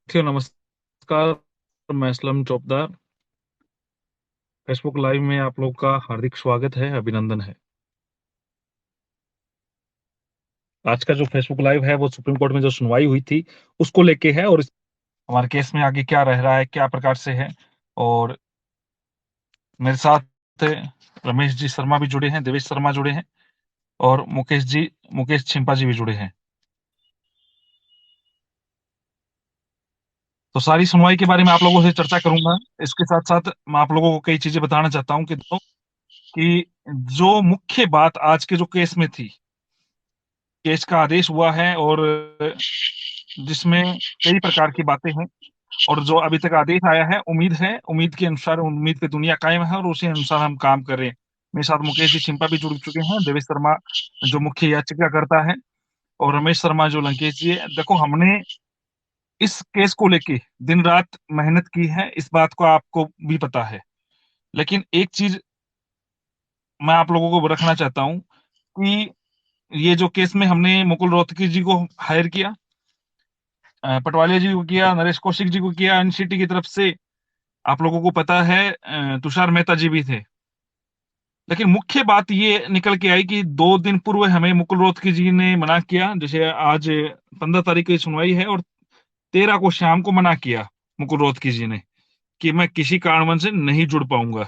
साथियों नमस्कार। मैं असलम चौपदार। फेसबुक लाइव में आप लोग का हार्दिक स्वागत है, अभिनंदन है। आज का जो फेसबुक लाइव है वो सुप्रीम कोर्ट में जो सुनवाई हुई थी उसको लेके है, और हमारे केस में आगे क्या रह रहा है, क्या प्रकार से है। और मेरे साथ रमेश जी शर्मा भी जुड़े हैं, देवेश शर्मा जुड़े हैं, और मुकेश छिंपा जी भी जुड़े हैं। तो सारी सुनवाई के बारे में आप लोगों से चर्चा करूंगा। इसके साथ साथ मैं आप लोगों को कई चीजें बताना चाहता हूं कि जो मुख्य बात आज के जो केस में थी, केस का आदेश हुआ है और जिसमें कई प्रकार की बातें हैं, और जो अभी तक आदेश आया है, उम्मीद के अनुसार, उम्मीद पे दुनिया कायम है और उसी अनुसार हम काम कर रहे हैं। मेरे साथ मुकेश जी चिंपा भी जुड़ चुके हैं, देवेश शर्मा जो मुख्य याचिका करता है, और रमेश शर्मा जो लंकेश जी है। देखो, हमने इस केस को लेके दिन रात मेहनत की है, इस बात को आपको भी पता है। लेकिन एक चीज मैं आप लोगों को रखना चाहता हूँ कि ये जो केस में हमने मुकुल रोहतगी जी को हायर किया, पटवालिया जी को किया, नरेश कौशिक जी को किया एनसीटी की तरफ से। आप लोगों को पता है तुषार मेहता जी भी थे। लेकिन मुख्य बात ये निकल के आई कि 2 दिन पूर्व हमें मुकुल रोहतगी जी ने मना किया। जैसे आज 15 तारीख की सुनवाई है और 13 को शाम को मना किया मुकुल रोहतगी जी ने कि मैं किसी कारणवश से नहीं जुड़ पाऊंगा।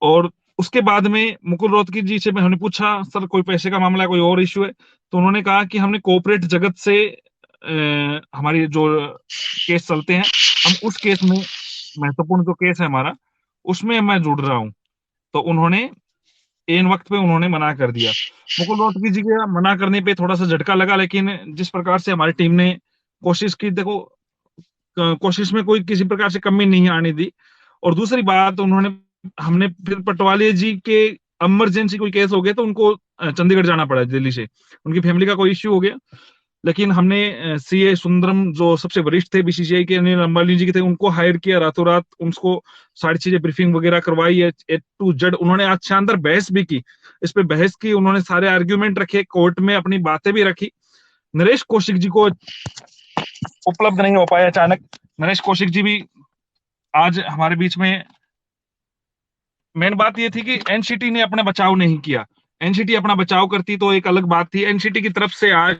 और उसके बाद में मुकुल रोहतगी जी से हमने पूछा, सर कोई पैसे का मामला है, कोई और इश्यू है? तो उन्होंने कहा कि हमने कोऑपरेट जगत से हमारी जो केस चलते हैं, हम उस केस में, महत्वपूर्ण जो केस है हमारा, उसमें मैं जुड़ रहा हूं। तो उन्होंने एन वक्त पे उन्होंने मना कर दिया। मुकुल रोहतगी जी के मना करने पे थोड़ा सा झटका लगा, लेकिन जिस प्रकार से हमारी टीम ने कोशिश की, देखो, कोशिश में कोई किसी प्रकार से कमी नहीं आने दी। और दूसरी बात, उन्होंने हमने फिर पटवाले जी के इमरजेंसी कोई केस हो गया तो उनको चंडीगढ़ जाना पड़ा दिल्ली से, उनकी फैमिली का कोई इश्यू हो गया। लेकिन हमने सीए सुंदरम जो सबसे वरिष्ठ थे बीसीसीआई के, अनिल अंबानी जी के थे, उनको हायर किया रातों रात, उनको सारी चीजें ब्रीफिंग वगैरह करवाई है ए टू जेड। उन्होंने आज शानदार बहस भी की, इस पे बहस की, उन्होंने सारे आर्ग्यूमेंट रखे, कोर्ट में अपनी बातें भी रखी। नरेश कौशिक जी को उपलब्ध नहीं हो पाया अचानक। नरेश कौशिक जी भी आज हमारे बीच में। मेन बात ये थी कि एनसीटी ने अपना बचाव नहीं किया। एनसीटी अपना बचाव करती तो एक अलग बात थी। एनसीटी की तरफ से आज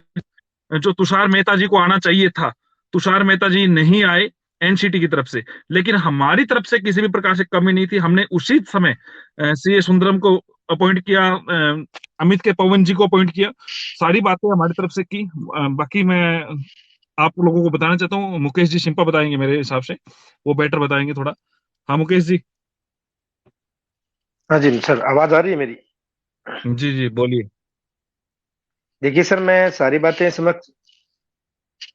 जो तुषार मेहता जी को आना चाहिए था, तुषार मेहता जी नहीं आए एनसीटी की तरफ से। लेकिन हमारी तरफ से किसी भी प्रकार से कमी नहीं थी, हमने उसी समय सीए सुंदरम को अपॉइंट किया, अमित के पवन जी को अपॉइंट किया, सारी बातें हमारी तरफ से की। बाकी मैं आप लोगों को बताना चाहता हूँ, मुकेश जी सिंपा बताएंगे, मेरे हिसाब से वो बेटर बताएंगे थोड़ा। हाँ मुकेश जी। हाँ जी सर, आवाज आ रही है मेरी? जी जी बोलिए। देखिए सर, मैं सारी बातें समक्ष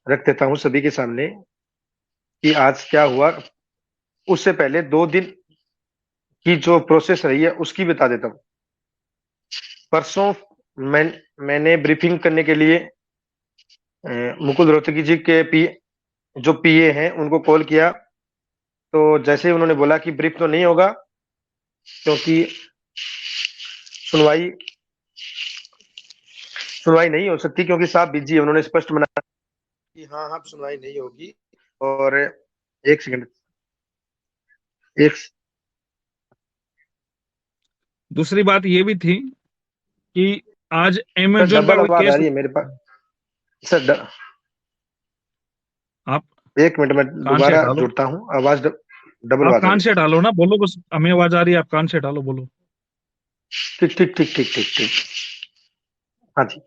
रख देता हूँ सभी के सामने कि आज क्या हुआ। उससे पहले 2 दिन की जो प्रोसेस रही है उसकी बता देता हूँ। परसों मैं मैंने ब्रीफिंग करने के लिए मुकुल रोहतगी जी के जो पीए हैं उनको कॉल किया। तो जैसे ही उन्होंने बोला कि ब्रीफ तो नहीं होगा, क्योंकि सुनवाई सुनवाई नहीं हो सकती, क्योंकि साहब बिजी है। उन्होंने स्पष्ट मना कि हाँ हाँ सुनवाई नहीं होगी। और एक सेकंड, एक दूसरी बात ये भी थी कि आज अमेजोन का डबल कोई आवाज आ केस। रही है मेरे पास। सर आप 1 मिनट में कान से दोबारा हटा लो। जुड़ता हूँ। आवाज डबल आप आवाज आ कान रही से हटा लो ना, बोलो बस, हमें आवाज आ रही है, आप कान से हटा लो, बोलो। है। ठीक ठीक ठीक ठीक ठीक ठीक। हाँ जी।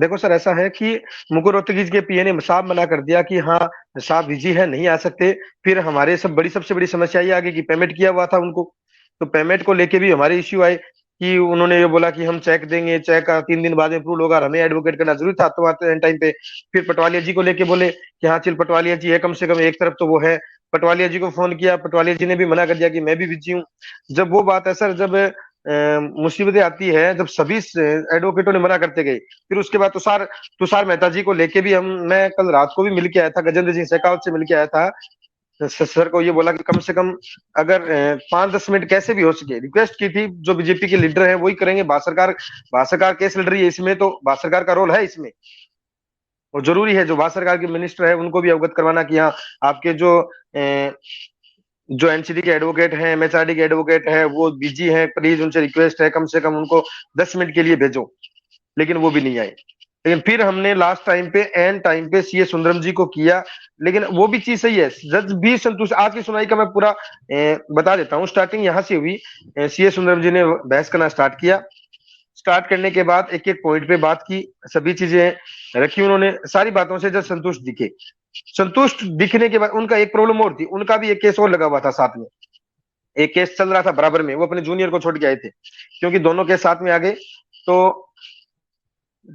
देखो सर, ऐसा है कि मुकुल रोहतगी के पीए ने साफ मना कर दिया कि हाँ साहब बिजी है, नहीं आ सकते। फिर हमारे सबसे बड़ी समस्या ये आ गई कि पेमेंट किया हुआ था उनको। तो पेमेंट को लेके भी हमारे इश्यू आए कि उन्होंने ये बोला कि हम चेक देंगे, चेक का 3 दिन बाद अप्रूव होगा, और हमें एडवोकेट करना जरूरी था तो आते टाइम पे। फिर पटवालिया जी को लेके बोले कि हाँ चल पटवालिया जी है, कम से कम एक तरफ तो वो है। पटवालिया जी को फोन किया, पटवालिया जी ने भी मना कर दिया कि मैं भी बिजी हूँ। जब वो बात है सर, जब मुसीबतें आती है, जब सभी एडवोकेटों ने मना करते गए, फिर उसके बाद तुषार तुषार मेहता जी को लेके भी मैं कल रात को भी मिल के आया था, गजेंद्र सिंह शेखावत से मिल के आया था। सर को ये बोला कि कम से कम अगर 5-10 मिनट कैसे भी हो सके, रिक्वेस्ट की थी। जो बीजेपी के लीडर है वही करेंगे। भारत सरकार केस लड़ रही है इसमें, तो भारत सरकार का रोल है इसमें। और जरूरी है जो भारत सरकार के मिनिस्टर है उनको भी अवगत करवाना कि हाँ, आपके जो एनसीडी के एडवोकेट हैं, एमएचआरडी के एडवोकेट है, वो बिजी हैं, प्लीज उनसे रिक्वेस्ट है कम से कम उनको 10 मिनट के लिए भेजो। लेकिन वो भी नहीं आए। लेकिन फिर हमने लास्ट टाइम पे, एंड टाइम पे सीए सुंदरम जी को किया। लेकिन वो भी चीज सही है, जज भी संतुष्ट। आज की सुनाई का मैं पूरा बता देता हूँ। स्टार्टिंग यहाँ से हुई। सीए सुंदरम जी ने बहस करना स्टार्ट किया। स्टार्ट करने के बाद एक एक पॉइंट पे बात की, सभी चीजें रखी उन्होंने, सारी बातों से जज संतुष्ट दिखे। संतुष्ट दिखने के बाद उनका एक प्रॉब्लम और थी, उनका भी एक केस और लगा हुआ था साथ में। एक केस चल रहा था बराबर में, वो अपने जूनियर को छोड़ के आए थे, क्योंकि दोनों केस साथ में आ गए। तो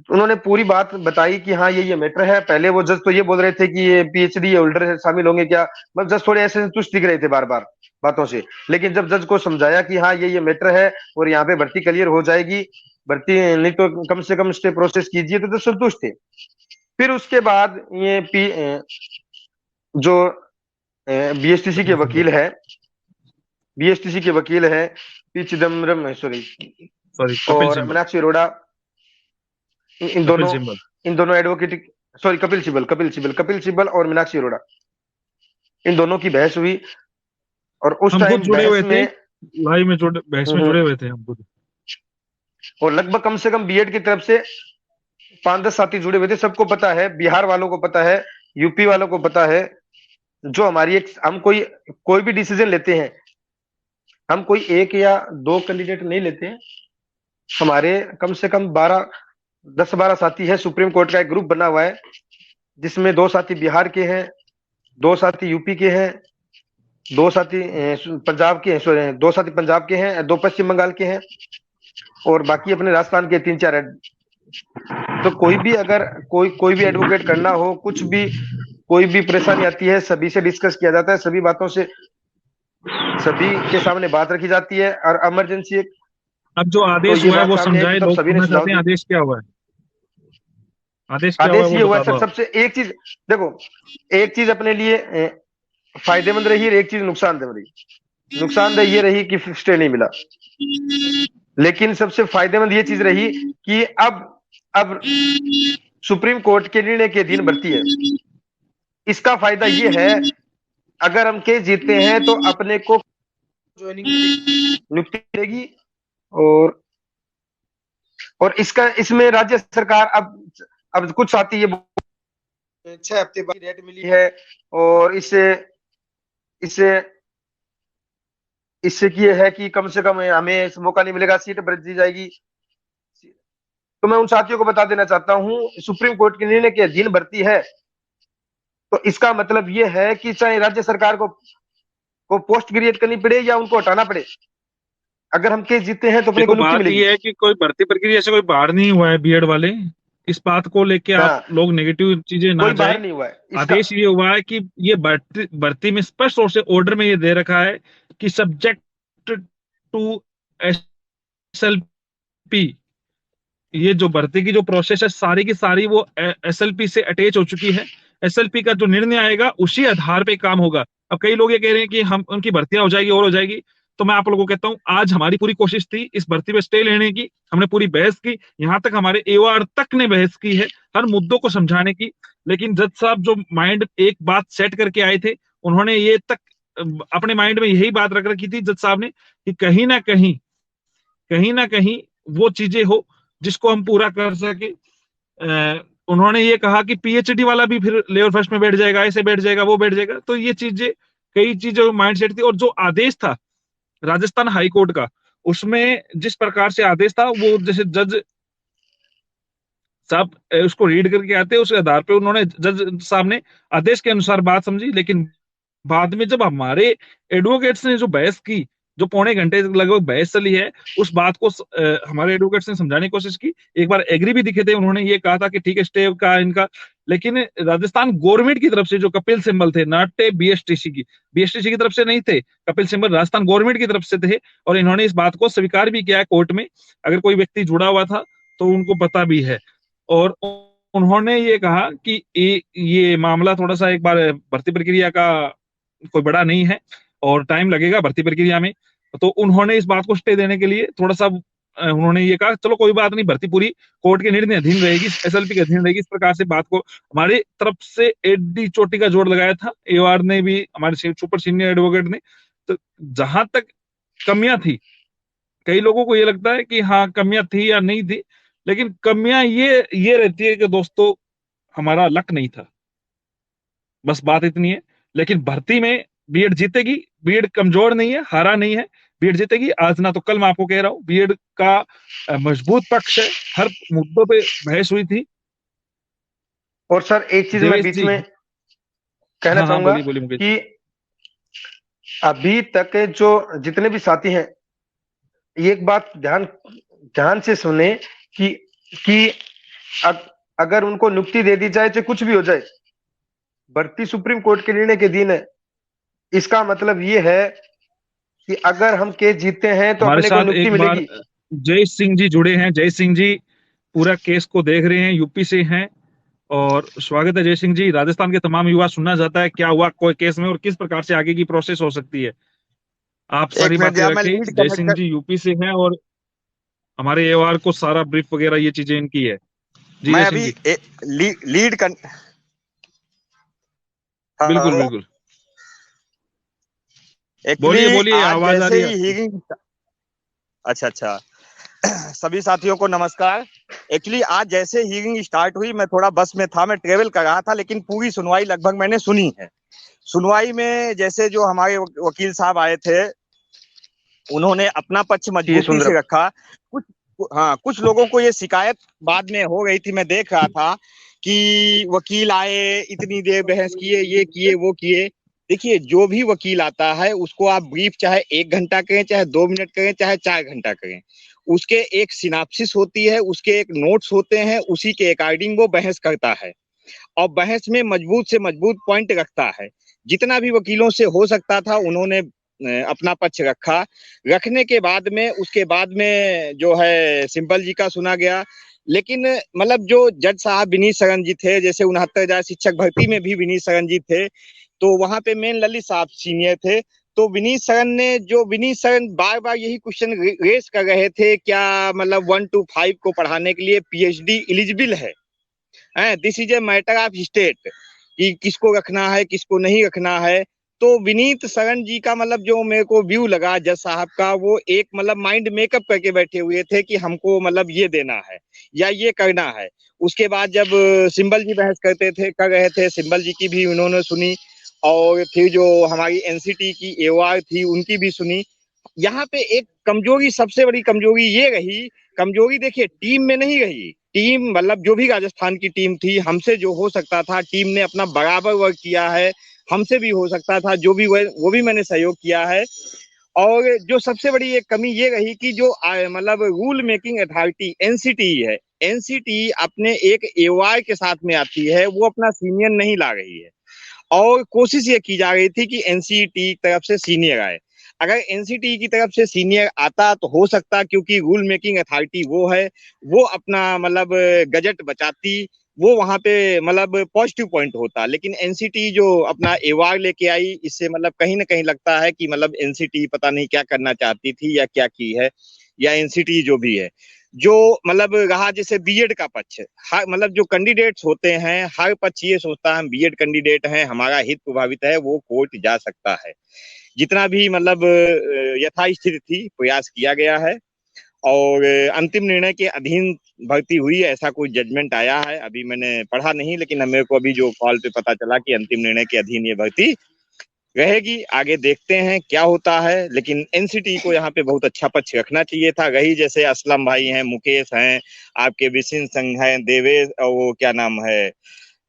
उन्होंने पूरी बात बताई कि हाँ ये मैटर है। पहले वो जज तो ये बोल रहे थे कि ये पीएचडी होल्डर शामिल होंगे क्या, मतलब जज थोड़े ऐसे संतुष्ट दिख रहे थे बार बार बातों से। लेकिन जब जज को समझाया कि हाँ ये मैटर है और यहाँ पे भर्ती क्लियर हो जाएगी, भर्ती नहीं तो कम से कम स्टे प्रोसेस कीजिए, तो जज संतुष्ट थे। फिर उसके बाद ये जो बीएसटीसी के कपिल सिब्बल। वकील है, बीएसटीसी के वकील है P Chidambaram, sorry, sorry, Kapil और सिब्बल। मीनाक्षी अरोड़ा, इन कपिल दोनों सिब्बल। इन दोनों एडवोकेट, सॉरी, कपिल सिब्बल और मीनाक्षी अरोड़ा, इन दोनों की बहस हुई। और उस हम खुद टाइम जुड़े बहस हुए थे, में लाइव में जुड़े, बहस में जुड़े हुए थे हम खुद। और लगभग कम से कम बीएड की तरफ से 5-10 साथी जुड़े हुए थे। सबको पता है, बिहार वालों को पता है, यूपी वालों को पता है। जो हमारी एक, हम कोई कोई भी डिसीजन लेते हैं, हम कोई एक या दो कैंडिडेट नहीं लेते हैं। हमारे कम से कम 10-12 साथी है। सुप्रीम कोर्ट का एक ग्रुप बना हुआ है, जिसमें 2 साथी बिहार के हैं, 2 साथी यूपी के हैं, 2 साथी पंजाब के हैं, सॉरी, 2 साथी पंजाब के हैं, 2 पश्चिम बंगाल के हैं, और बाकी अपने राजस्थान के 3-4 है। तो कोई भी अगर कोई भी एडवोकेट करना हो, कुछ भी कोई भी परेशानी आती है, सभी से डिस्कस किया जाता है, सभी बातों से सभी के सामने बात रखी जाती है। और इमरजेंसी अब जो तो आदेश ये हुआ है बात वो सामने आई, तो समझाए, तब लोग सभी ने सुनना सुझाव चाहते हैं, दिए। आदेश क्या हुआ है। आदेश क्या हुआ है आदेश वो ये हुआ बता है दो सर, आप। सबसे एक चीज देखो, एक चीज अपने लिए फायदेमंद रही और एक चीज नुकसानदेह रही। नुकसानदेह ये रही कि स्टे नहीं मिला। लेकिन सबसे फायदेमंद ये चीज रही कि अब सुप्रीम कोर्ट के निर्णय के अधीन भर्ती है। इसका फायदा ये है, अगर हम केस जीतते हैं तो अपने को ज्वाइनिंग मिलेगी, नियुक्ति मिलेगी। और इसका, इसमें राज्य सरकार अब कुछ साथी ये 6 हफ्ते बाद रेट मिली है, और इससे इससे इससे ये है कि कम से कम हमें मौका नहीं मिलेगा, सीट बढ़ दी जाएगी। तो मैं उन साथियों को बता देना चाहता हूं, सुप्रीम कोर्ट के निर्णय के अधीन भर्ती है, तो इसका मतलब ये है कि चाहे राज्य सरकार को पोस्ट क्रिएट करनी पड़े या उनको हटाना पड़े, अगर हम केस जीते हैं तो अपने को देखो, नियुक्ति बात मिलेगी। ये है कि कोई भर्ती प्रक्रिया से कोई बाहर नहीं हुआ है बीएड वाले। इस बात को लेके आप हाँ, लोग नेगेटिव चीजें ना कोई जाए। बाहर नहीं हुआ है इसका। आदेश ये हुआ है कि ये भर्ती भर्ती में स्पष्ट रूप से ऑर्डर में ये दे रखा है कि सब्जेक्ट टू एसएलपी, ये जो भर्ती की जो प्रोसेस है सारी की सारी वो एसएलपी से अटैच हो चुकी है। एसएलपी का जो निर्णय आएगा उसी आधार पे काम होगा। अब कई लोग ये कह रहे हैं कि हम उनकी भर्तियां हो जाएगी और हो जाएगी। तो मैं आप लोगों को कहता हूं, आज हमारी पूरी कोशिश थी इस भर्ती पे स्टे लेने की, हमने पूरी बहस की, यहां तक हमारे एओआर तक ने बहस की है हर मुद्दों को समझाने की। लेकिन जज साहब जो माइंड एक बात सेट करके आए थे, उन्होंने ये तक अपने माइंड में यही बात रख रखी थी जज साहब ने कि कहीं ना कहीं वो चीजें हो जिसको हम पूरा कर सके। उन्होंने ये कहा कि पीएचडी वाला भी फिर लेवल फर्स्ट में बैठ जाएगा, ऐसे बैठ जाएगा, वो बैठ जाएगा। तो ये चीजें, कई चीजें माइंड सेट थी। और जो आदेश था राजस्थान हाई कोर्ट का, उसमें जिस प्रकार से आदेश था, वो जैसे जज साहब उसको रीड करके आते हैं, उस आधार पे उन्होंने, जज साहब ने आदेश के अनुसार बात समझी। लेकिन बाद में जब हमारे एडवोकेट्स ने जो बहस की, जो पौने घंटे लगभग बहस चली है, उस बात को हमारे एडवोकेट्स ने समझाने की कोशिश की। एक बार एग्री भी दिखे थे, उन्होंने ये कहा था कि ठीक है स्टे का इनका। लेकिन राजस्थान गवर्नमेंट की तरफ से जो कपिल सिब्बल थे, नाटे बीएसटीसी की तरफ से नहीं थे, कपिल सिब्बल राजस्थान गवर्नमेंट की तरफ से थे। और इन्होंने इस बात को स्वीकार भी किया है कोर्ट में, अगर कोई व्यक्ति जुड़ा हुआ था तो उनको पता भी है। और उन्होंने ये कहा कि ये मामला थोड़ा सा, एक बार भर्ती प्रक्रिया का कोई बड़ा नहीं है और टाइम लगेगा भर्ती प्रक्रिया में। तो उन्होंने इस बात को स्टे देने के लिए थोड़ा सा उन्होंने ये कहा चलो कोई बात नहीं, भर्ती पूरी कोर्ट के निर्णय अधीन रहेगी, एसएलपी के अधीन रहेगी। इस प्रकार से बात को हमारी तरफ से एडी चोटी का जोर लगाया था, एवार ने भी, हमारे सुपर सीनियर एडवोकेट ने। तो जहां तक कमियां थी, कई लोगों को ये लगता है कि हाँ कमियां थी या नहीं थी, लेकिन कमियां ये रहती है कि दोस्तों हमारा लक नहीं था, बस बात इतनी है। लेकिन भर्ती में बीएड जीतेगी, बीएड कमजोर नहीं है, हारा नहीं है, बीएड जीतेगी। आज ना तो कल, मैं आपको कह रहा हूं, बीएड का मजबूत पक्ष है, हर मुद्दों पे बहस हुई थी। और सर एक चीज मैं देवेश बीच जी। में कहना हाँ हाँ, चाहूंगा बोलिए बोलिए मुकेश जी। कि अभी तक जो जितने भी साथी हैं, ये एक बात ध्यान ध्यान से सुने कि कि अग, अगर उनको नियुक्ति दे दी जाए, चाहे कुछ भी हो जाए, भर्ती सुप्रीम कोर्ट के निर्णय के अधीन है। इसका मतलब ये है कि अगर हम केस जीतते हैं तो हमारे अपने को साथ नियुक्ति एक बार मिलेगी। जय सिंह जी जुड़े हैं। जय सिंह जी पूरा केस को देख रहे हैं, यूपी से हैं। और स्वागत है जय सिंह जी। राजस्थान के तमाम युवा सुनना चाहता है क्या हुआ कोई केस में और किस प्रकार से आगे की प्रोसेस हो सकती है। आप एक सारी मिनट बातें जरा मैं रखें। लीड जय कनेक्ट सिंह कर। जी यूपी से हैं और हमारे एवार को सारा ब्रीफ वगैरह ये चीजें इनकी है। जी मैं जय सिंह अभी जी। लीड कन। बिल्कुल हेलो। बिल्कुल। बोलिए एक्चुअली बोलिए, आज आवाज आ जैसे रही है ही आपकी। हियरिंग। अच्छा अच्छा। सभी साथियों को नमस्कार। एक्चुअली आज जैसे हियरिंग स्टार्ट हुई, मैं थोड़ा बस में था, मैं ट्रेवल कर रहा था, लेकिन पूरी सुनवाई लगभग मैंने सुनी है। सुनवाई में जैसे जो हमारे वकील साहब आए थे, उन्होंने अपना पक्ष जी मजबूती सुंदरम। से रखा। कुछ, हाँ, कुछ लोगों को ये शिकायत बाद में हो गई थी, मैं देख रहा था कि वकील आए, इतनी देर बहस किए, ये किए वो किए। देखिए, जो भी वकील आता है उसको आप ब्रीफ चाहे 1 घंटा करें, चाहे 2 मिनट करें, चाहे 4 घंटा करें, उसके एक सिनाप्सिस होती है, उसके एक नोट्स होते हैं, उसी के अकॉर्डिंग वो बहस करता है और बहस में मजबूत से मजबूत पॉइंट रखता है। जितना भी वकीलों से हो सकता था उन्होंने अपना पक्ष रखा। रखने के बाद में, उसके बाद में जो है सिंपल जी का सुना गया। लेकिन मतलब जो जज साहब विनीत सरन जी थे, जैसे 69,000 शिक्षक भर्ती में भी विनीत सरन जी थे, तो वहां पे मेन ललित साहब सीनियर थे। तो विनीत सरन बार बार यही क्वेश्चन रेस कर रहे थे, क्या मतलब 1 to 5 को पढ़ाने के लिए पीएचडी एलिजिबल है? This is a matter of state कि किसको रखना है, किसको नहीं रखना है। तो विनीत सरन जी का मतलब जो मेरे को व्यू लगा जज साहब का, वो एक मतलब माइंड मेकअप करके बैठे हुए थे कि हमको मतलब ये देना है या ये करना है। उसके बाद जब सिंबल जी बहस कर रहे थे, सिंबल जी की भी उन्होंने सुनी, और फिर जो हमारी एनसीटी की एओआर थी उनकी भी सुनी। यहाँ पे एक कमजोरी, सबसे बड़ी कमजोरी ये रही, कमजोरी देखिए टीम में नहीं रही। टीम मतलब जो भी राजस्थान की टीम थी, हमसे जो हो सकता था, टीम ने अपना बराबर वर्क किया है। हमसे भी हो सकता था जो भी वो भी मैंने सहयोग किया है। और जो सबसे बड़ी एक कमी ये रही कि जो मतलब रूल मेकिंग अथॉरिटी एनसीटी है, एनसीटी अपने एक एवार के साथ में आती है, वो अपना सीनियर नहीं ला रही है। और कोशिश ये की जा रही थी कि एनसीटी की तरफ से सीनियर आए। अगर एनसीटी की तरफ से सीनियर आता तो हो सकता, क्योंकि रूल मेकिंग अथॉरिटी वो है, वो अपना मतलब गजट बचाती, वो वहां पे मतलब पॉजिटिव पॉइंट होता। लेकिन एनसीटी जो अपना एवार लेके आई, इससे मतलब कहीं ना कहीं लगता है कि मतलब एनसीटी पता नहीं क्या करना चाहती थी या क्या की है, या एनसीटी जो भी है, जो मतलब रहा जैसे बीएड का पक्ष, हर मतलब जो कैंडिडेट्स होते हैं, हर पक्ष ये सोचता है हम बीएड कैंडिडेट हैं, हमारा हित प्रभावित है, वो कोर्ट जा सकता है। जितना भी मतलब यथास्थिति थी, प्रयास किया गया है और अंतिम निर्णय के अधीन भर्ती हुई है, ऐसा कोई जजमेंट आया है अभी मैंने पढ़ा नहीं, लेकिन मेरे को अभी जो कॉल पे पता चला कि अंतिम निर्णय के अधीन ये भर्ती रहेगी। आगे देखते हैं क्या होता है, लेकिन एनसीटी को यहाँ पे बहुत अच्छा पक्ष रखना चाहिए था। रही जैसे असलम भाई हैं, मुकेश हैं, आपके विशिन संघ हैं, देवेश, वो क्या नाम है,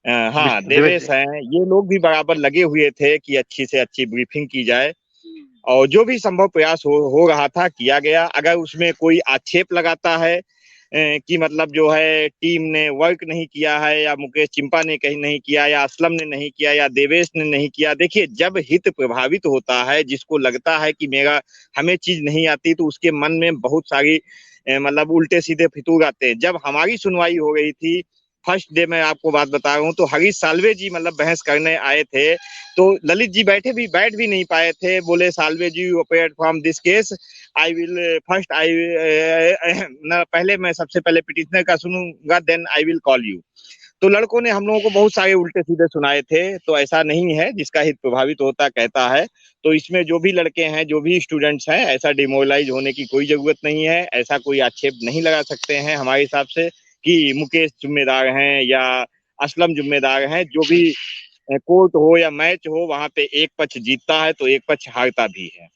हाँ देवेश जी। देवेश हैं, ये लोग भी बराबर लगे हुए थे कि अच्छी से अच्छी ब्रीफिंग की जाए। और जो भी संभव प्रयास हो रहा था किया गया। अगर उसमें कोई आक्षेप लगाता है कि मतलब जो है टीम ने वर्क नहीं किया है, या मुकेश चिंपा ने कहीं नहीं किया, या असलम ने नहीं किया, या देवेश ने नहीं किया, देखिए जब हित प्रभावित होता है, जिसको लगता है कि मेरा हमें चीज नहीं आती, तो उसके मन में बहुत सारी मतलब उल्टे सीधे फितूर आते हैं। जब हमारी सुनवाई हो रही थी फर्स्ट डे मैं आपको बात बता रहा हूँ, तो हरीश साल्वे जी मतलब बहस करने आए थे, तो ललित जी बैठ भी नहीं पाए थे। बोले Salve ji you appeared from this case, I will first पहले मैं सबसे पहले पिटिशनर का सुनूंगा, then I will call you. तो लड़कों ने हम लोगों को बहुत सारे उल्टे सीधे सुनाए थे। तो ऐसा नहीं है, जिसका हित प्रभावित होता कहता है। तो इसमें जो भी लड़के हैं, जो भी स्टूडेंट्स हैं, ऐसा डिमोरलाइज होने की कोई जरूरत नहीं है। ऐसा कोई आक्षेप नहीं लगा सकते हैं हमारे हिसाब से कि मुकेश जिम्मेदार हैं या असलम जिम्मेदार हैं। जो भी कोर्ट हो या मैच हो, वहां पे एक पक्ष जीतता है तो एक पक्ष हारता भी है।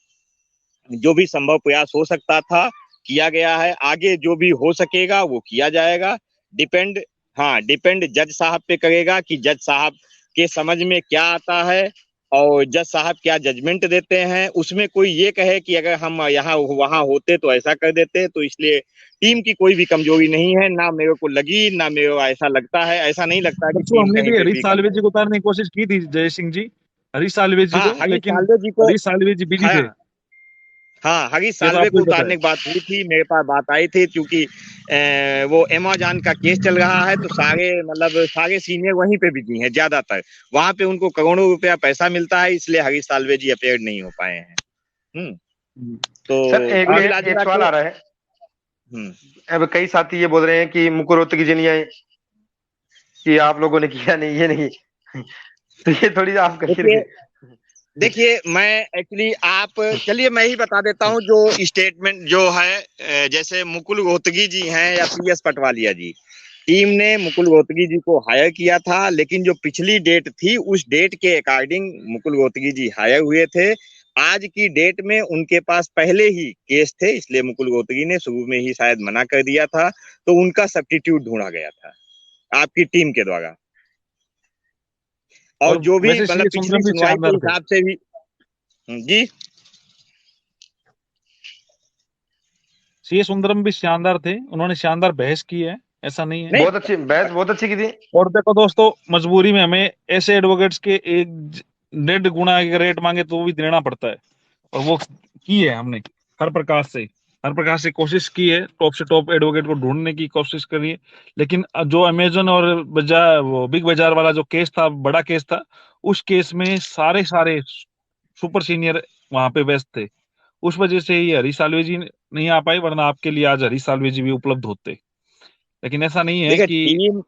जो भी संभव प्रयास हो सकता था किया गया है, आगे जो भी हो सकेगा वो किया जाएगा। डिपेंड जज साहब पे करेगा कि जज साहब के समझ में क्या आता है और जज साहब क्या जजमेंट देते हैं। उसमें कोई ये कहे कि अगर हम यहाँ वहां होते तो ऐसा कर देते, तो इसलिए टीम की कोई भी कमजोरी नहीं है, ना मेरे को लगी, ना मेरे को ऐसा लगता है। ऐसा नहीं लगता कि परसों टीम हमने कहीं भी पे हरीश भी साल्वे जी कमजोर को उतारने की कोशिश की थी, जय सिंह जी, हरीश साल्वे जी है। हाँ, को, हरीश लेकिन साल्वे जी को, हरीश साल्वे जी बिजी थे। हाँ, हरीश ये तो साल्वे आपको को ही पता है। उतारने की बात हुई थी, मेरे पास बात आई थी, क्योंकि वो अमेजॉन का केस चल रहा है, तो सारे सीनियर वहीं पे बिजी हैं ज्यादातर। वहां पे उनको करोड़ों रुपया पैसा मिलता है, इसलिए हरीश साल्वे जी अपेयर नहीं हो पाए हैं। तो सर एक कुल मिला एक, एक जुला सवाल के आ रहा है। अब कई साथी ये बोल रहे हैं कि मुकुल रोहतगी जी नहीं आए, कि आप लोगों ने किया नहीं, ये नहीं। तो ये थोड़ी आप देखिए कहिए। देखिए मैं एक्चुअली आप चलिए मैं ही बता देता हूँ जो स्टेटमेंट जो है। जैसे मुकुल रोहतगी जी हैं या PS पटवालिया जी, टीम ने मुकुल रोहतगी जी को हायर किया था, लेकिन जो पिछली डेट थी उस डेट के अकॉर्डिंग मुकुल रोहतगी जी हायर हुए थे। आज की डेट में उनके पास पहले ही केस थे, इसलिए मुकुल रोहतगी ने शुरू में ही शायद मना कर दिया था, तो उनका सब्स्टिट्यूट ढूंढा गया था आपकी टीम के द्वारा। और और जो भी वैसे मतलब सीए पिछली सुंदरम भी सुनवाई के शानदार थे। हिसाब से भी जी सीए सुंदरम भी शानदार थे, उन्होंने शानदार बहस की है, ऐसा नहीं है। नहीं, बहुत अच्छी बहस, बहुत अच्छी की थी। और देखो दोस्तों, मजबूरी में हमें ऐसे एडवोकेट्स के 1.5 गुना के रेट मांगे तो भी देना पड़ता है, और वो की है हमने। हर प्रकार से हर प्रकार से कोशिश की है, टॉप से टॉप एडवोकेट को ढूंढने की कोशिश करी है। लेकिन जो अमेजन और बाजार, वो बिग बाजार वाला जो केस था, बड़ा केस था, उस केस में सारे सारे सुपर सीनियर वहां पे व्यस्त थे। उस वजह से ही हरीश साल्वे जी नहीं आ पाए, वरना आपके लिए आज हरीश साल्वे जी भी उपलब्ध होते। लेकिन ऐसा नहीं है देखिए कि। टीम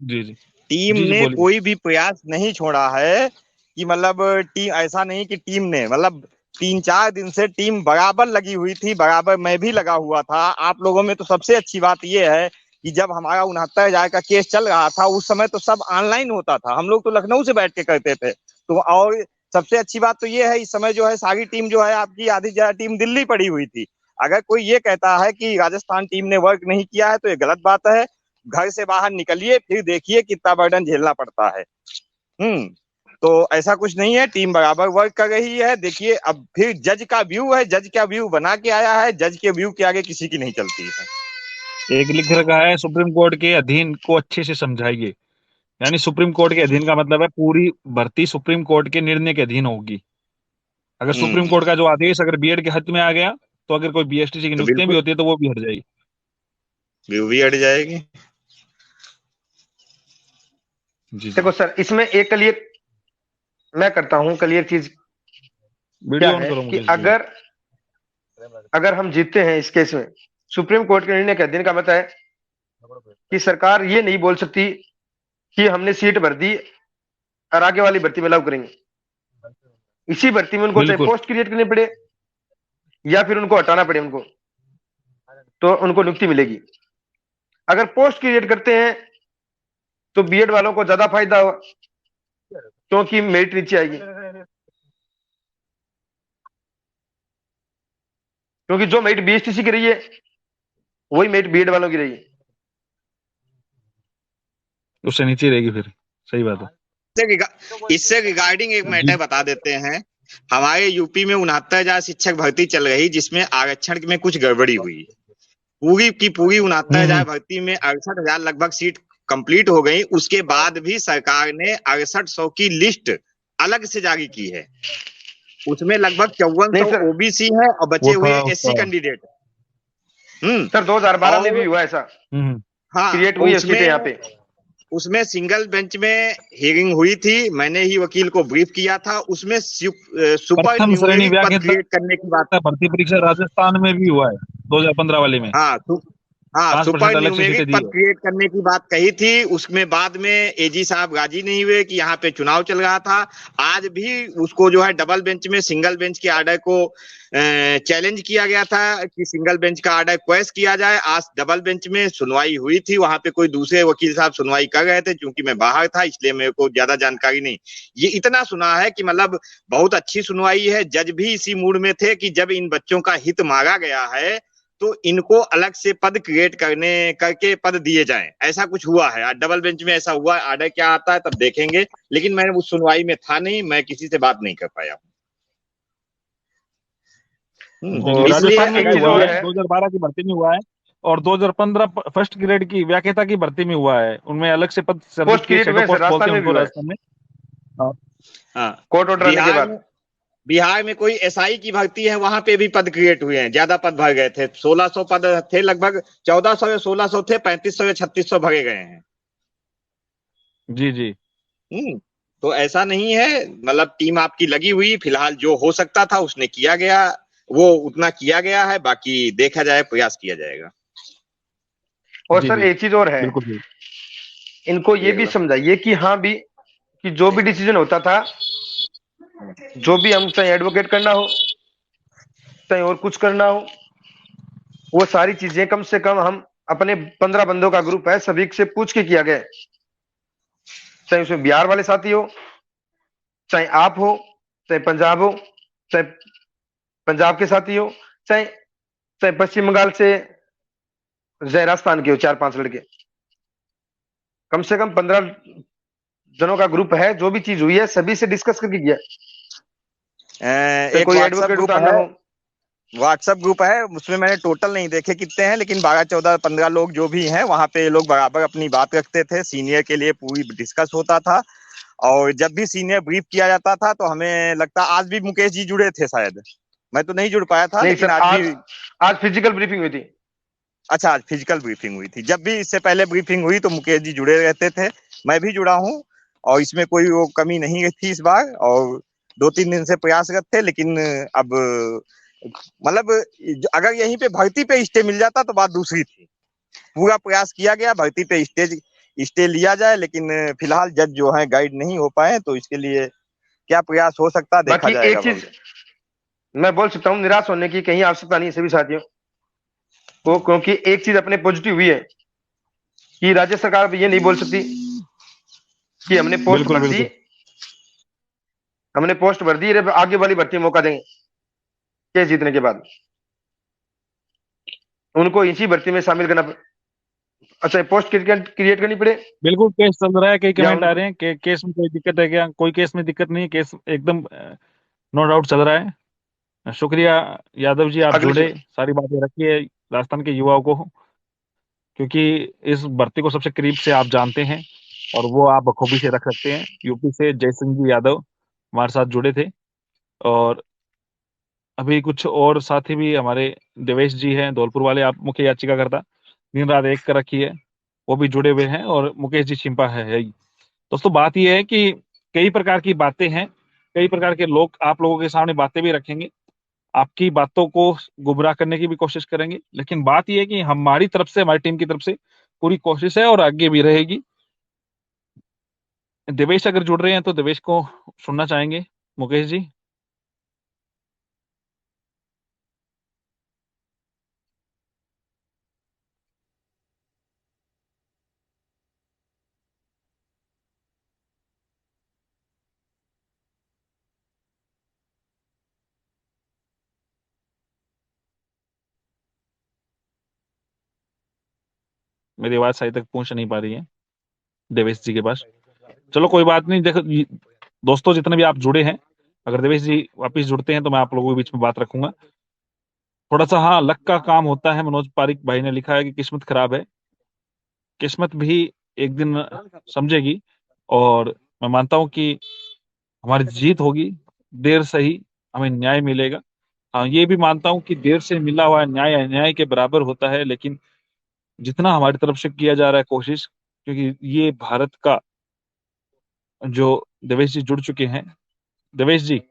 जी जी। टीम जी जी ने बोलिए। कोई भी प्रयास नहीं छोड़ा है कि मतलब टीम ऐसा नहीं कि टीम ने मतलब 3-4 दिन से टीम बराबर लगी हुई थी, बराबर मैं भी लगा हुआ था। आप लोगों में तो सबसे अच्छी बात यह है कि जब हमारा 69,000 का केस चल रहा था उस समय तो सब ऑनलाइन होता था, हम लोग तो लखनऊ से बैठ के करते थे। तो और सबसे अच्छी बात तो ये है, इस समय जो है सारी टीम जो है आपकी आधी ज्यादा टीम दिल्ली पड़ी हुई थी। अगर कोई ये कहता है कि राजस्थान टीम ने वर्क नहीं किया है तो ये गलत बात है। घर से बाहर निकलिए, फिर देखिए कितना बर्डन झेलना पड़ता है। हम्म तो ऐसा कुछ नहीं है, टीम बराबर वर्क कर रही है। देखिए अब फिर जज का व्यू है, जज क्या व्यू बना के आया है, जज के व्यू के आगे किसी की नहीं चलती है। एक लिख रखा है, सुप्रीम कोर्ट के अधीन को अच्छे से समझाइए। यानी सुप्रीम कोर्ट के अधीन का मतलब है पूरी भर्ती सुप्रीम कोर्ट के निर्णय के अधीन होगी। अगर सुप्रीम हम्म कोर्ट का जो आदेश अगर बीएड के हद में आ गया, तो अगर कोई बीएसटीसी की तो नियुक्तियां भी बिल्कुल होती है तो वो भी हट जाएगी। व्यू भी हट जाएगी। जी जी। देखो सर, इसमें एक क्लियर मैं करता हूं, क्लियर चीज क्या वीडियो ऑन है करो कि मुकेश जी। अगर अगर हम जीतते हैं इस केस में, सुप्रीम कोर्ट के निर्णय के अधीन का मतलब है कि सरकार ये नहीं बोल सकती कि हमने सीट भर दी और आगे वाली भर्ती में लागू करेंगे। इसी भर्ती में उनको चाहे बिल्कुल। पोस्ट क्रिएट करनी पड़े या फिर उनको हटाना पड़े उनको, तो उनको नियुक्ति मिलेगी। अगर पोस्ट क्रिएट करते हैं तो बीएड वालों को ज्यादा फायदा होगा, क्योंकि मेरिट नीचे आएगी, क्योंकि जो मेरिट बीएसटीसी की रही है वही मेरिट बीएड वालों की रही है। उससे नीचे रहेगी फिर। सही बात है। इससे रिगार्डिंग एक जी। मैटर बता देते हैं। हमारे यूपी में 69,000 शिक्षक भर्ती चल रही, जिसमें आरक्षण में कुछ गड़बड़ी हुई। पूरी की पूरी 69,000 भर्ती में 68,000 लगभग सीट कंप्लीट हो गई। उसके बाद भी सरकार ने 6800 की लिस्ट अलग से जारी की है। उसमें लगभग नहीं 5400 सर, ओबीसी है और बचे वो हुए था एससी उसका। कैंडिडेट। सर 2012 में भी और हुआ ऐसा, हाँ, क्रिएट हुई है सीटें उसमें यहाँ पे। उसमें सिंगल बेंच में हियरिंग हुई थी, मैंने ही वकील को ब्रीफ किया था। उसमें सुपर प्रथम श्रेणी न्यूमेरिक पद व्याख्याता क्रिएट करने की बात। भर्ती परीक्षा राजस्थान में भी हुआ है 2015 वाले में, हाँ हाँ, 5% सुपर अलग से न्यूमेरिक सीटें दी पद है। क्रिएट करने की बात कही थी। उसमें बाद में एजी साहब राजी नहीं हुए कि यहाँ पे चुनाव चल रहा था। आज भी उसको जो है डबल बेंच में सिंगल बेंच के आर्डर को चैलेंज किया गया था कि सिंगल बेंच का आर्डर क्वेश किया जाए। आज डबल बेंच में सुनवाई हुई थी, वहां पे कोई दूसरे वकील साहब सुनवाई कर रहे थे। क्योंकि मैं बाहर था इसलिए मेरे को ज्यादा जानकारी नहीं। ये इतना सुना है कि मतलब बहुत अच्छी सुनवाई है। जज भी इसी मूड में थे कि जब इन बच्चों का हित मांगा गया है तो इनको अलग से पद क्रिएट करके पद दिए जाएं। ऐसा कुछ हुआ है डबल बेंच में, ऐसा हुआ है। आर्डर क्या आता है तब देखेंगे, लेकिन मैं उस सुनवाई में था नहीं, मैं किसी से बात नहीं कर पाया। जी जी, इसलिए राजस्थान में भी एक चीज हुआ और है, है। 2012 की भर्ती में हुआ है, और 2015 फर्स्ट ग्रेड की व्याख्याता की भर्ती में हुआ है। उनमें अलग से पद सर्जित पोस्ट किए, क्रिएट शेडो हुए सर, पोस्ट बोलते राजस्थान हैं में भी उनको हुआ है, राजस्थान में। हाँ। हाँ, कोर्ट ऑर्डर आने के बिहार बाद। में बिहार में कोई एसआई की भर्ती है, वहां पे भी पद क्रिएट हुए हैं। ज्यादा पद भर गए थे, 1600 पद थे लगभग। 1400 या 1600 थे, 3500 या 3600 भरे गए हैं। जी जी हम्म तो ऐसा नहीं है, मतलब टीम आपकी लगी हुई। फिलहाल जो हो सकता था उसने किया गया, वो उतना किया गया है। बाकी देखा जाए, प्रयास किया जाएगा। और जी सर जी, एक चीज और है, बिल्कुल बिल्कुल। इनको ये ये भी अगला। समझाइए कि हाँ भी, कि जो भी डिसीजन होता था, जो भी हम चाहे एडवोकेट करना हो, चाहे और कुछ करना हो, वो सारी चीजें कम से कम हम अपने 15 बंदों का ग्रुप है, सभी से पूछ के किया गया। चाहे उसमें बिहार वाले साथी हो, चाहे आप हो, चाहे पंजाब हो, चाहे पंजाब के साथी हो, चाहे चाहे पश्चिम बंगाल से, चाहे राजस्थान के हो, 4-5 लड़के, कम से कम 15 जनों का ग्रुप है। जो भी चीज हुई है सभी से डिस्कस करके किया, चाहे एक कोई व्हाट्सएप एडवोकेट ग्रुप उतारना है। हो। उसमें मैंने टोटल नहीं देखे कितने हैं, लेकिन 12 14 15 लोग जो भी हैं वहां पे, ये लोग बराबर अपनी बात रखते थे। सीनियर के लिए पूरी डिस्कस होता था। और जब भी सीनियर ब्रीफ किया जाता था तो हमें लगता, आज भी मुकेश जी जुड़े थे शायद। मैं तो नहीं जुड़ पाया था, नहीं लेकिन सर, आज भी। आज आज फिजिकल ब्रीफिंग हुई थी। अच्छा, आज फिजिकल ब्रीफिंग हुई थी। जब भी इससे पहले ब्रीफिंग हुई तो मुकेश जी जुड़े रहते थे। मैं भी जुड़ा हूँ, और इसमें कोई वो कमी नहीं थी इस बार। और 2 3 दिन से प्रयासरत थे, लेकिन अब मतलब अगर यहीं पे भर्ती पे स्टे मिल जाता तो बात दूसरी थी। पूरा प्रयास किया गया भर्ती पे स्टे लिया जाए, लेकिन फिलहाल जज जो है गाइड नहीं हो पाए। तो इसके लिए क्या प्रयास हो सकता, देखा बाकी जाएगा एक चीज भविष्य। मैं बोल सकता हूँ, निराश होने की कहीं आवश्यकता नहीं है सभी साथियों को, क्योंकि एक चीज अपने पॉजिटिव हुई है कि राज्य सरकार भी ये नहीं बोल सकती कि बिल्कुल बिल्कुल। हमने पोस्ट भर दी, रे आगे वाली भर्ती में मौका देंगे केस जीतने के बाद। उनको इसी भर्ती में शामिल करना अच्छा, पोस्ट क्रिएट करनी पड़े, बिल्कुल केस चल रहा है, कई या कमेंट आ उनको। रहे हैं कि केस में कोई दिक्कत है क्या? कोई केस में दिक्कत नहीं है, केस एकदम नो डाउट चल रहा है। शुक्रिया यादव जी, आप अगली जुड़े, चीज, सारी बातें रखिए राजस्थान के युवाओं को, क्योंकि इस भर्ती को सबसे करीब से आप जानते हैं, और वो आप बखूबी से रख सकते हैं। यूपी से जय सिंह जी यादव हमारे साथ जुड़े थे, और अभी कुछ और साथी भी हमारे, देवेश जी हैं धौलपुर वाले, आप मुख्य याचिकाकर्ता, दिन रात एक कर रखी है, वो भी जुड़े हुए हैं, और मुकेश जी छिंपा है ही। दोस्तों बात यह है कि कई प्रकार की बातें हैं, कई प्रकार के लोग आप लोगों के सामने बातें भी रखेंगे, आपकी बातों को गुमराह करने की भी कोशिश करेंगे, लेकिन बात यह है कि हमारी तरफ से, हमारी टीम की तरफ से पूरी कोशिश है, और आगे भी रहेगी। देवेश अगर जुड़ रहे हैं तो देवेश को सुनना चाहेंगे, मुकेश जी। मेरी आवाज सही तक पहुंच नहीं पा रही है देवेश जी के पास। चलो कोई बात नहीं, देखो दोस्तों जितने भी आप जुड़े हैं, अगर देवेश जी वापिस जुड़ते हैं तो मैं आप लोगों के बीच में बात रखूंगा। थोड़ा सा हाँ लक का काम होता है, मनोज पारिक भाई ने लिखा है कि किस्मत खराब है, किस्मत भी एक दिन समझेगी, और मैं मानता हूं कि हमारी जीत होगी, देर से ही हमें न्याय मिलेगा। हाँ ये भी मानता हूं कि देर से मिला हुआ न्याय अन्याय के बराबर होता है, लेकिन जितना हमारी तरफ से किया जा रहा है कोशिश, क्योंकि ये भारत का जो देवेश जी जुड़ चुके हैं। देवेश जी,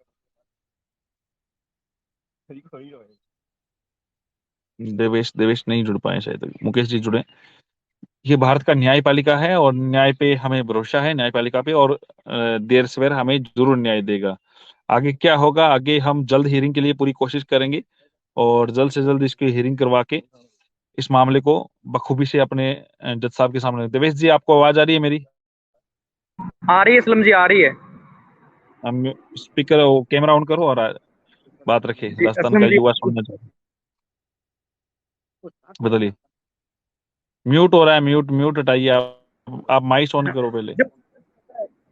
देवेश देवेश नहीं जुड़ पाए शायद, मुकेश जी जुड़े। ये भारत का न्यायपालिका है और न्याय पे हमें भरोसा है, न्यायपालिका पे, और देर सवेर हमें जरूर न्याय देगा। आगे क्या होगा, आगे हम जल्द हियरिंग के लिए पूरी कोशिश करेंगे और जल्द से जल्द इसकी हियरिंग करवा के इस मामले को बखूबी से अपने जज साहब के सामने। देवेश जी, आपको आवाज आ रही है मेरी? आ रही है असलम जी, आ रही है। हम स्पीकर कैमरा ऑन करो और बात रखे, जी राजस्थान का असलम जी। युवा सुनना चाहिए। बदलिए, म्यूट हो रहा है, म्यूट म्यूट हटाइए। आप माइक ऑन करो पहले। जब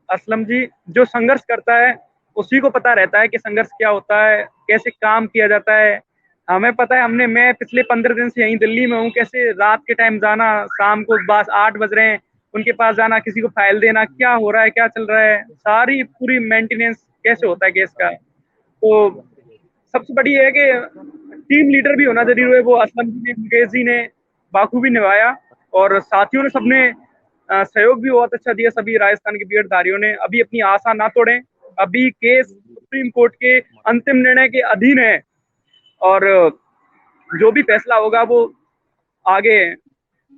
असलम जी, जो संघर्ष करता है उसी को पता रहता है कि संघर्ष क्या होता है, कैसे काम किया जाता है। हमें पता है, मैं पिछले 15 दिन से यहीं दिल्ली में हूँ। कैसे रात के टाइम जाना, शाम को बस 8 बज रहे हैं, उनके पास जाना, किसी को फाइल देना, क्या हो रहा है, क्या चल रहा है, सारी पूरी मेंटेनेंस कैसे होता है केस का। तो सबसे बड़ी है कि टीम लीडर भी होना जरूरी है। वो असलम जी ने, मुकेश जी ने बाखूबी निभाया और साथियों ने सबने सहयोग भी बहुत अच्छा दिया। सभी राजस्थान के बीएड धारियों ने अभी अपनी आशा ना तोड़ें। अभी केस सुप्रीम कोर्ट के अंतिम निर्णय के अधीन है और जो भी फैसला होगा वो आगे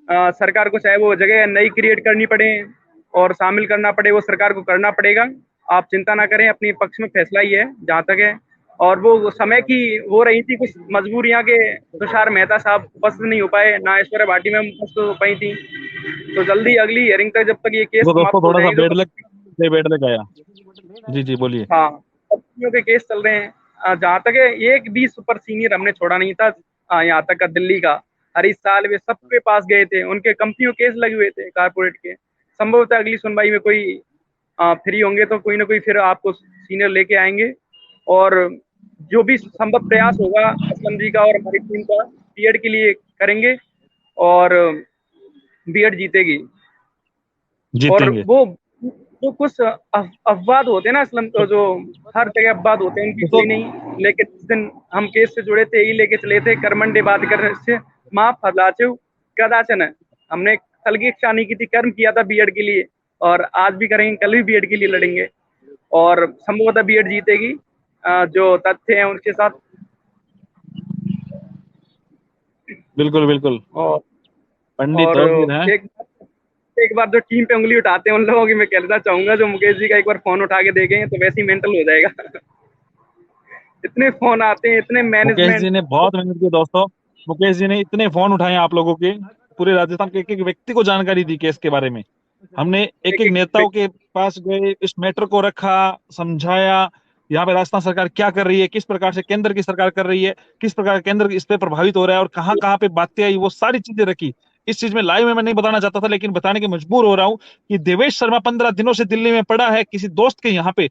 सरकार को, चाहे वो जगह नई क्रिएट करनी पड़े और शामिल करना पड़े, वो सरकार को करना पड़ेगा। आप चिंता ना करें, अपने पक्ष में फैसला ही है जहां तक है। और वो समय की हो रही थी कुछ मजबूरियां के, तुषार मेहता साहब उपस्थित नहीं हो पाए, ना ऐश्वर्या भाटी मैम उपस्थित हो पाई थी। तो जल्दी अगली हियरिंग तक, जब तक ये केस तो दोस्तों समाप्त हो थोड़ा सा जाएंगे, बेड तो लग, बेड लग आया। जी जी बोलिए। हाँ, कंपनियों के केस चल रहे हैं। जहां तक है, एक भी सुपर सीनियर हमने छोड़ा नहीं था। यहाँ तक का दिल्ली का हर इस साल वे सबके पास गए थे, उनके कंपनियों केस लगे हुए थे कारपोरेट के। संभवतः अगली सुनवाई में कोई फ्री होंगे तो कोई ना कोई फिर आपको सीनियर लेके आएंगे और जो भी संभव प्रयास होगा असलम जी का और हमारी टीम का बीएड के लिए करेंगे और बीएड जीतेगी। और जीतेंगे। वो जो कुछ अपवाद होते हैं ना असलम, तो जो हर जगह अपवाद होते हैं, उनकी दोस्तों कोई नहीं। लेकिन जिस दिन हम केस से जुड़े थे, यही लेके चले थे, कर्मंडे बात कर से माँ फलाचु कदाचन है। हमने कल की इच्छा नहीं की थी, कर्म किया था बीएड के लिए और आज भी करेंगे, कल भी बीएड के लिए लड़ेंगे और संभवतः बीएड जीतेगी। जो तथ्य हैं उनके साथ। बिल्कुल बिल्कुल। और पंडित और अजीत हैं। एक बार जो टीम पे उंगली उठाते हैं उन लोगों की मैं कहना चाहूंगा, जो मुकेश जी का एक बार फोन उठा के देखें तो वैसे ही मेंटल हो जाएगा। इतने फोन आते हैं, इतने मुकेश मैनेजमेंट। जी ने बहुत मेहनत की दोस्तों। मुकेश जी ने इतने फोन उठाए आप लोगों के, पूरे राजस्थान के एक एक व्यक्ति को जानकारी दी केस के बारे में। हमने एक एक एक एक नेताओं के पास गए, इस मैटर को रखा, समझाया यहाँ पे राजस्थान सरकार क्या कर रही है, किस प्रकार से केंद्र की सरकार कर रही है, किस प्रकार केंद्र इस पे प्रभावित हो रहा है और कहाँ कहाँ पे बातें आई, वो सारी चीजें रखी। इस चीज में लाइव में मैं नहीं बताना चाहता था, लेकिन बताने के मजबूर हो रहा हूँ कि देवेश शर्मा 15 दिनों से दिल्ली में पड़ा है किसी दोस्त के यहाँ पे।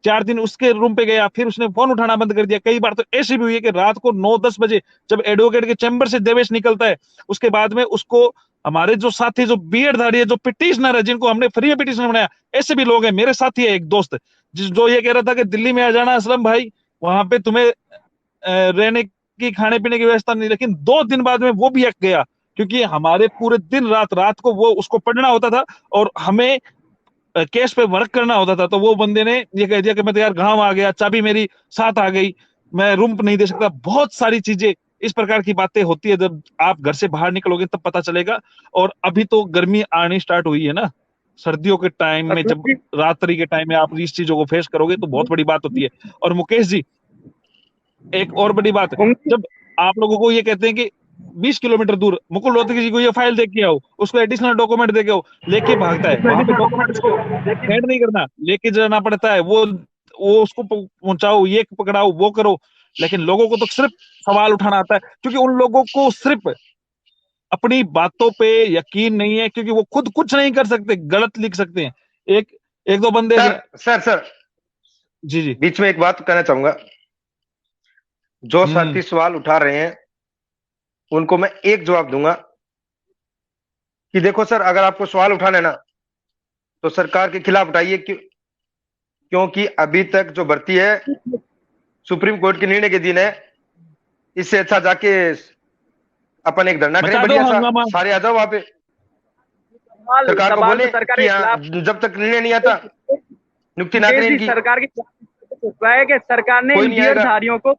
4 दिन उसके रूम पे गया, फिर उसने फोन उठाना बंद कर दिया। कई बार तो ऐसी भी हुई है कि रात को 9-10 बजे जब एडवोकेट के चैम्बर से देवेश निकलता है, उसके बाद में उसको हमारे जो साथी, जो बीएड धारी है, जो पिटिशनर है, जिनको हमने फ्री में पिटिशनर बनाया, ऐसे भी लोग हैं। मेरे साथी है एक दोस्त जो ये कह रहा था कि दिल्ली में आ जाना असलम भाई, वहां पे तुम्हें रहने की, खाने पीने की व्यवस्था नहीं। लेकिन 2 दिन बाद में वो भी एक गया, क्योंकि हमारे पूरे दिन रात रात को वो उसको पढ़ना होता था और हमें केस पे वर्क करना होता था। तो वो बंदे ने ये कह दिया कि मैं तो यार गांव आ गया, चाबी मेरी साथ आ गई, मैं रूम नहीं दे सकता। बहुत सारी चीजें इस प्रकार की बातें होती है, जब आप घर से बाहर निकलोगे तब पता चलेगा। और अभी तो गर्मी आनी स्टार्ट हुई है ना, सर्दियों के टाइम में असलम जब जी। रात्रि के टाइम में आप इस चीजों को फेस करोगे तो बहुत बड़ी बात होती है। और मुकेश जी, एक और बड़ी बात, जब आप लोगों को ये कहते हैं कि 20 किलोमीटर दूर मुकुल रोहतगी जी को ये फाइल दे के आओ, उसको एडिशनल डॉक्यूमेंट दे के आओ, लेके भागता है। वहां पे डॉक्यूमेंट उसको सेंड नहीं करना, लेके जाना पड़ता है। वो उसको पहुंचाओ, ये पकड़ाओ, वो करो। लेकिन लोगों को तो सिर्फ सवाल उठाना आता है, क्योंकि उन लोगों को सिर्फ अपनी बातों पे यकीन नहीं है, क्योंकि वो खुद कुछ नहीं कर सकते, गलत लिख सकते हैं। एक एक दो बंदे। सर जी जी। बीच में एक बात कहना चाहूंगा। जो हम्म। साथी सवाल उठा रहे हैं उनको मैं एक जवाब दूंगा कि देखो सर, अगर आपको सवाल उठाना है ना तो सरकार के खिलाफ उठाइए, क्योंकि अभी तक जो भर्ती है सुप्रीम कोर्ट के निर्णय के दिन है। इससे अच्छा जाके अपन एक धरना करें मचा दो बढ़िया सा, हंगामा। सारे आ जाओ वहां पे। सरकार को सवाल बोले तो सरकार कि के हाँ, खिलाफ जब तक निर्णय नहीं आता नियुक्ति ना करें इनकी, सरकार के खिलाफ उठ रहा है कि सरकार ने कोई इन नहीं बीएड आएगा। धारियों को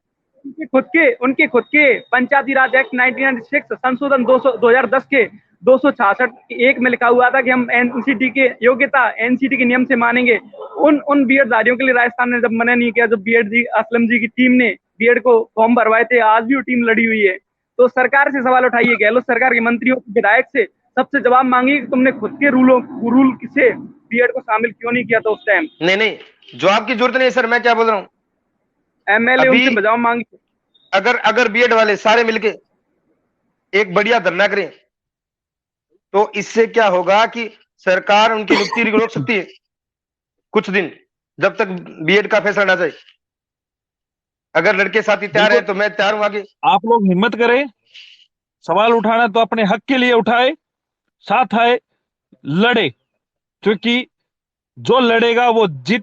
उनके खुद के पंचायती राज एक्ट 1996 संशोधन 2010 के 266 एक में लिखा हुआ था कि हम एनसीटी के योग्यता एनसीटी के नियम से मानेंगे। उन बीएड धारियों के लिए राजस्थान ने जब मना नहीं किया, जब बीएड जी असलम जी की टीम ने बीएड को फॉर्म भरवाए थे, आज भी वो टीम लड़ी हुई है। तो सरकार से सवाल उठाइए, गहलोत सरकार के मंत्रियों विधायक से सबसे जवाब मांगिए कि तुमने खुद के रूल से बीएड को शामिल क्यों नहीं किया था उस टाइम। नहीं जवाब की जरूरत नहीं सर, मैं क्या बोल रहा हूँ, एमएलए अभी उनसे जवाब मांगिए। अगर बीएड वाले सारे मिलके एक बढ़िया धरना करें तो इससे क्या होगा कि सरकार उनकी नियुक्ति रोक सकती है कुछ दिन, जब तक बीएड का फैसला ना जाए। अगर लड़के साथी तैयार है तो मैं तैयार हूं आगे। आप लोग हिम्मत करें, सवाल उठाना तो अपने हक के लिए उठाए, साथ आए, लड़े, क्योंकि जो लड़ेगा वो जीत